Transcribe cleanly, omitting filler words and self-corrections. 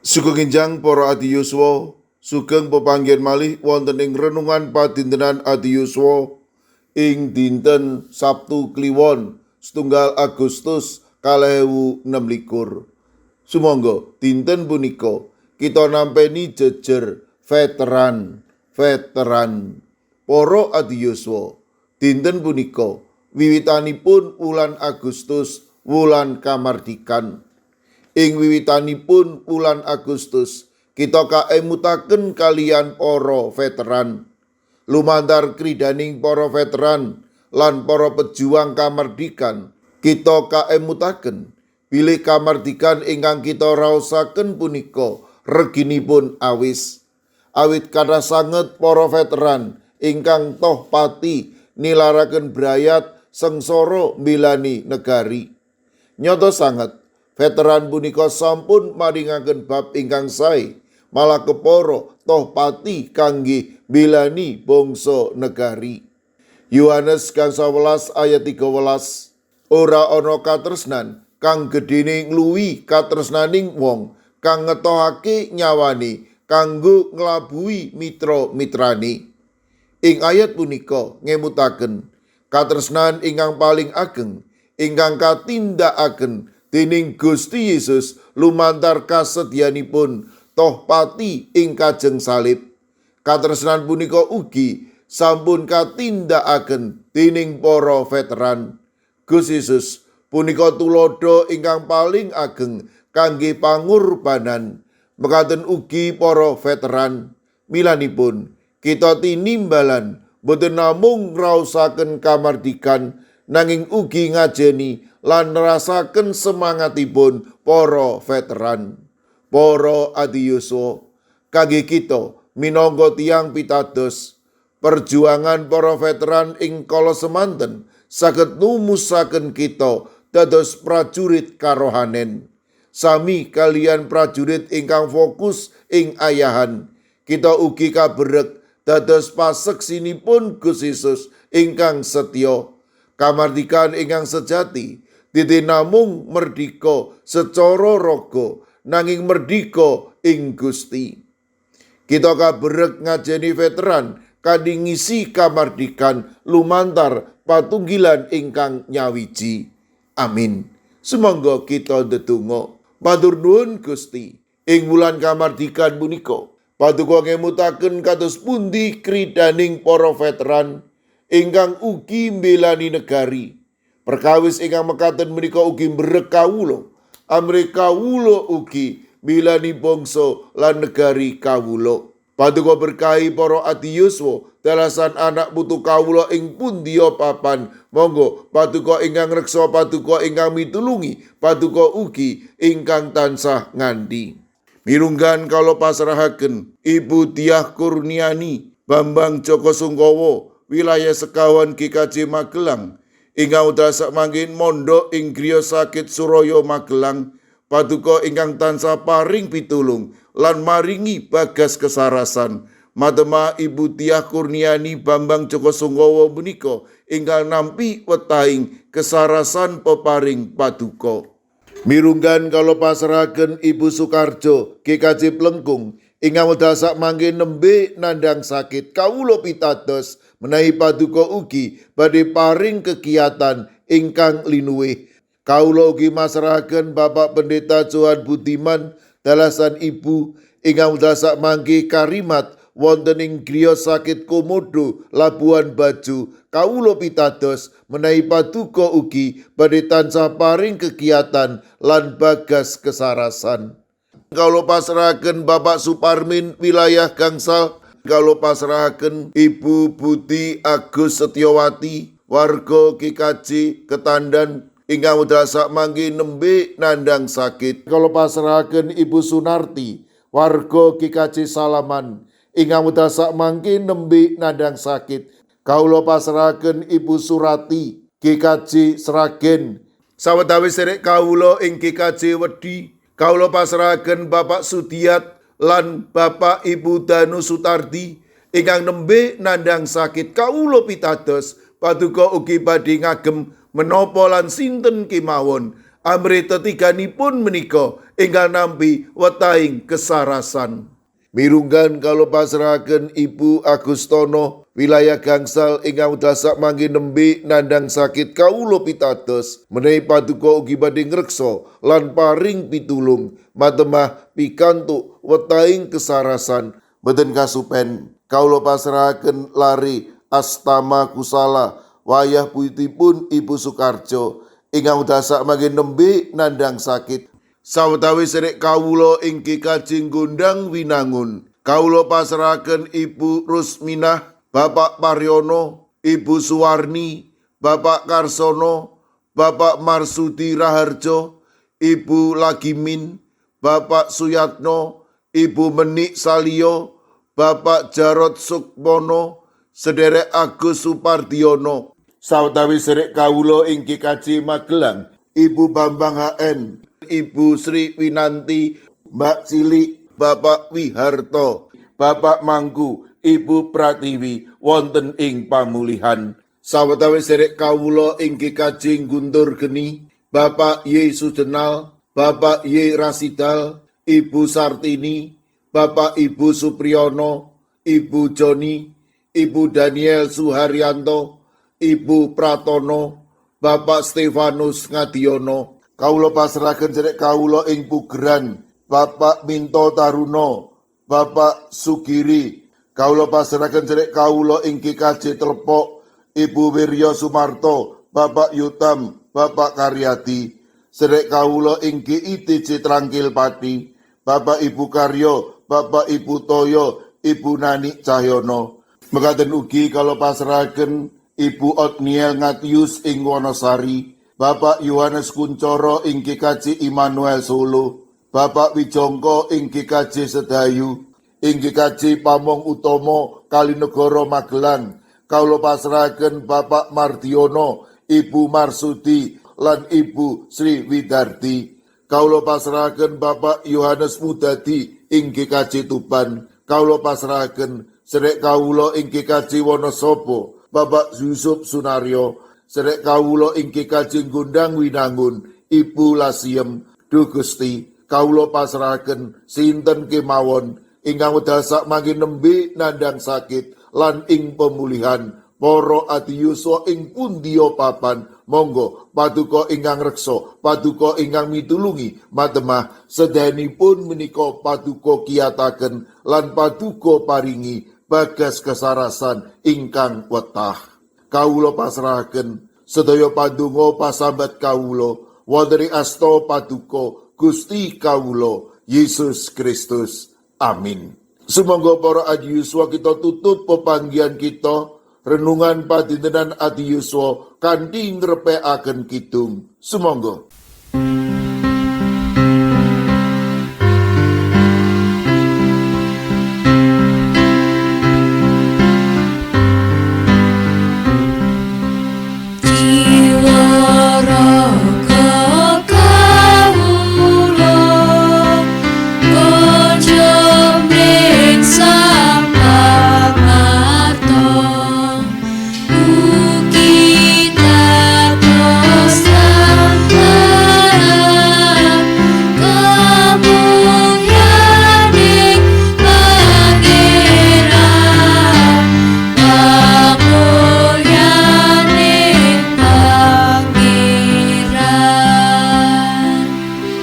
Sugeng enjang para adi yuswa, sugeng pepanggihan malih wonten ing renungan padintenan adi yuswa ing dinten Sabtu Kliwon 1 Agustus 2026. Sumangga dinten punika kita nampeni jejer veteran. Para adi yuswa, dinten punika wiwitanipun wulan Agustus, wulan kamardikan. Ing wiwitanipun wulan Agustus, kita kaemutaken kalian para veteran. Lumantar kridaning para veteran lan para pejuang kamardikan, kita kaemutaken bilih kamardikan ingkang kita raosaken punika reginipun awis. Awit kathah sanget para veteran ingkang toh pati nilaraken brayat sengsara mbelani negari. Nyata sanget veteran punika sampun maringaken bab ingkang sae, malah kepara toh pati kangge mbelani bangsa negari. Yohanes 11 ayat 13. Ora ana katresnan kang gedene ngluwi katresnaning wong kang ngetohake nyawane kanggo nglabuhi mitra-mitrane. Ing ayat punika ngemutaken katresnan ingkang paling ageng ingkang katindakaken dening Gusti Yesus lumantar kasedyanipun toh pati ing kajeng salib. Katresnan punika ugi sampun katindakaken dening para veteran. Gusti Yesus punika tulodo ingkang paling ageng kangge pangorbanan. Mekaten ugi para veteran. Milanipun kita tinimbalan boten namung ngraosaken kamardikan, nanging ugi ngajeni lan nerasaken semangatipun para veteran. Para adi yuswa, kangge kita minangka tiyang pitados, perjuangan para veteran ing kala semanten saged numusaken kita dados prajurit karohanen. Sami kalian prajurit ingkang fokus ing ayahan, kita ugi kaberek dados paseksinipun Gusti Yesus ingkang setya. Kamardikan ingkang sejati dite namung merdika secara raga, nanging merdika ing Gusti. Kita kaberek ngajeni veteran kanthi ngisi kamardikan lumantar patunggilan ingkang nyawiji. Amin. Sumangga kita ndedonga. Matur nuwun Gusti, ing wulan kamardikan punika paduka ngemutaken kados pundi kridaning para veteran ingkang ugi mbelani negari. Perkawis ingkang mekaten menika ugi mbrek kawula, amrih kawula ugi mbelani bangsa lan negari kawula. Paduka berkahi para adi yuswa dalasan anak putu kawula ing pundiya papan. Monggo paduka ingkang reksa, paduka ingkang mitulungi, paduka ugi ingkang tansah ngandi. Mirunggan kala pasrahaken Ibu Diah Kurniani Bambang Joko Sungkowo wilayah Sekawan GKJ Magelang ingkang udasa mangkin mondok ing griya sakit Suraya Magelang. Paduka ingkang tansah paring pitulung lan maringi bagas kesarasan. Matema Ibu Diah Kurniani Bambang Joko Sungkowo menika ingkang nampi wetahing kesarasan peparing paduka. Mirunggan kala pasrahaken Ibu Sukarjo GKJ Plengkung ingkang wedhasak mangke nembe nandhang sakit. Kawula pitados menawi paduka ugi badhe paring kegiatan ingkang linuwih. Kawula ugi masrahaken Bapak Pendeta Johan Budiman dalasan Ibu ingkang wedhasak mangke karimat wonten ing griya sakit Komodo Labuhan Bajo. Kawula pitados menawi paduka ugi badhe tansah paring kegiatan lan bagas kesarasan. Kawula pasrahaken Bapak Suparmin wilayah Gangsal. Kawula pasrahaken Ibu Budi Agus Setyawati warga GKJ Ketandan ingkang wedhasak mangke nembe nandhang sakit. Kawula pasrahaken Ibu Sunarti warga GKJ Salaman ingkang wedhasak mangke nembe nandhang sakit. Kawula pasrahaken Ibu Surati GKJ Sragen. Sawetawis sedherek kawula ing GKJ Wedi, kawula pasrahaken Bapak Sudiat lan Bapak Ibu Danu Sutardi ingkang nembe nandhang sakit. Kawula pitados paduka ugi badhe ngagem menapa lan sinten kemawon amrih tetiganipun menika ingkang nampi wetahing kesarasan. Mirunggan kalau pasrahaken Ibu Agustono wilayah gangsal ingkang dasak mangke nembe nandhang sakit kawula pitados menawi paduka ugi badhe ngreksa lan paring pitulung matemah pikantuk wetahing kesarasan. Mboten kasupen kawula pasrahaken lare astama kusala wayah puyutipun Ibu Sukarjo ingkang dasak mangke nembe nandhang sakit. Sawetawis sedherek kawula inggih kajeng gondang winangun. Kawula pasrahaken Ibu Rusminah, Bapak Paryono, Ibu Suwarni, Bapak Karsono, Bapak Marsudi Raharjo, Ibu Lagimin, Bapak Suyatno, Ibu Menik Salio, Bapak Jarod Sukmono, sedherek Agus Supardiono. Sawetawis sedherek kawula inggih kajeng Magelang, Ibu Bambang HN, Ibu Sri Winanti, Mbak Cilik, Bapak Wiharto, Bapak Mangku, Ibu Pratiwi wonten ing pamulihan. Sawetawis sedherek kawula inggih kajeng Guntur Geni, Bapak Y Sudenal, Bapak Y Rasidal, Ibu Sartini, Bapak Ibu Supriyono, Ibu Joni, Ibu Daniel Suharyanto, Ibu Pratono, Bapak Stefanus Ngadiono. Kawula pasrahaken sedherek kawula ing Pugeran, Bapak Minto Taruno, Bapak Sugiri. Kawula pasrahaken sedherek kawula ing GKJ Telepok, Ibu Wiryo Sumarto, Bapak Yutam, Bapak Karyadi. Sedherek kawula ing GITJ Trangkil Pati, Bapak Ibu Karyo, Bapak Ibu Toyo, Ibu Nani Cahyono. Mekaten ugi kawula pasrahaken Ibu Otniel Ngatius ing Wonosari, Bapak Yohanes Kuncoro ing GKJ Immanuel Solo, Bapak Wijongko ing GKJ Sedayu, ing GKJ Pamong Utomo Kalinegoro Magelang. Kawula pasrahaken Bapak Mardiono, Ibu Marsudi lan Ibu Sri Widarti. Kawula pasrahaken Bapak Yohanes Mudadi ing GKJ Tuban. Kawula pasrahaken sedherek kawula ing GKJ Wonosobo, Bapak Yusuf Sunaryo. Sedherek kawula ing GKJ Gondang Winangun, Ibu Lasiem. Duh Gusti, kawula pasrahaken sinten kemawon ingkang wedhasak mangke nembe nandhang sakit lan ing pemulihan. Para adiyuswa ing pundiya papan, monggo paduka ingkang reksa, paduka ingkang mitulungi, matemah sedayanipun menika paduka kiyataken lan paduka paringi bagas kesarasan ingkang wetah. Kawula pasrahaken sedaya pandonga pasambat kawula wonten ing asta paduka Gusti kawula Yesus Kristus. Amin. Sumangga para adiyuswa kita tutup pepanggihan kita renungan padintenan adiyuswa kanthi ngrepekaken kidung. Sumangga.